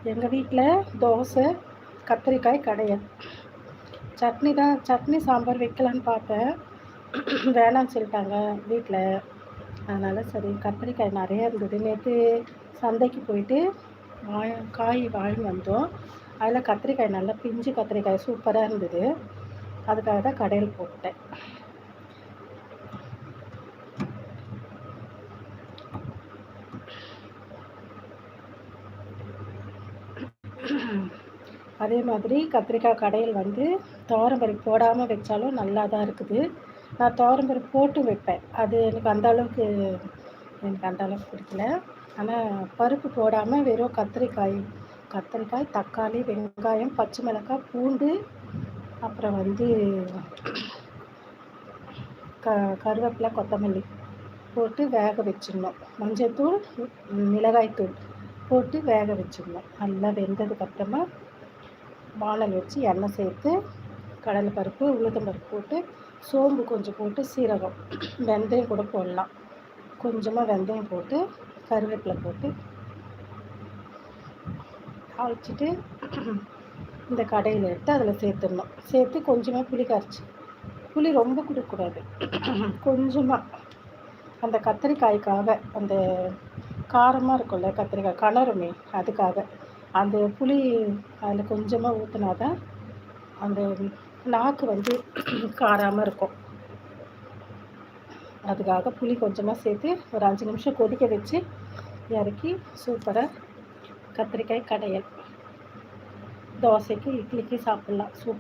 எங்கள் வீட்டில் தோசை, கத்திரிக்காய் கடையல். சட்னி சாம்பார் வைக்கலான்னு பார்த்தேன். வேணான்னு சொல்லிட்டாங்க வீட்டில். அதனால் சரி கத்திரிக்காய் நிறையா இருந்தது. நேற்று சந்தைக்கு போயிட்டு காய் வாங்கி வந்தோம். அதில் கத்திரிக்காய் நல்லா பிஞ்சு கத்திரிக்காய் சூப்பராக இருந்தது. அதுக்காக தான் கடையில் போட்டேன். அதே மாதிரி கத்திரிக்காய் கடையில் வந்து துவரம்பருப்பு போடாமல் வச்சாலும் நல்லா தான் இருக்குது. நான் துவரம்பருப்பு போட்டு வைப்பேன். அது எனக்கு அந்த அளவுக்கு பிடிக்கல. ஆனால் பருப்பு போடாமல் வெறும் கத்திரிக்காய், தக்காளி, வெங்காயம், பச்சை மிளகாய், பூண்டு, அப்புறம் வந்து கருவேப்பிலை, கொத்தமல்லி போட்டு வேக வச்சிடணும். மஞ்சள்தூள், மிளகாய்த்தூள் போட்டு வேக வச்சிடணும். நல்லா வெந்ததுக்கப்புறமா வானல் வச்சு எண்ணெய் சேர்த்து கடலைப்பருப்பு, உளுத்தம்பருப்பு போட்டு சோம்பு கொஞ்சம் போட்டு சீரகம், வெந்தயம் கூட போடலாம். கொஞ்சமாக வெந்தயம் போட்டு கருவேப்பிலை போட்டு தாளிச்சிட்டு இந்த கடையில் எடுத்து அதில் சேர்த்துடணும். சேர்த்து கொஞ்சமாக புளி கரைச்சி, புளி ரொம்ப கொடுக்கக்கூடாது, கொஞ்சமாக அந்த கத்திரிக்காய்க்காக, அந்த காரமாக இருக்கும்ல கத்திரிக்காய் கணருமே, அதுக்காக அந்த புளி அதில் கொஞ்சமாக ஊற்றினா தான் அந்த நாக்கு வந்து காராமல் இருக்கும். அதுக்காக புளி கொஞ்சமாக சேர்த்து ஒரு 5 நிமிஷம் கொதிக்க வச்சு இறக்கி சூப்பராக கத்திரிக்காய் கடையல் தோசைக்கு, இட்லிக்கு சாப்பிட்லாம். சூப்பர்.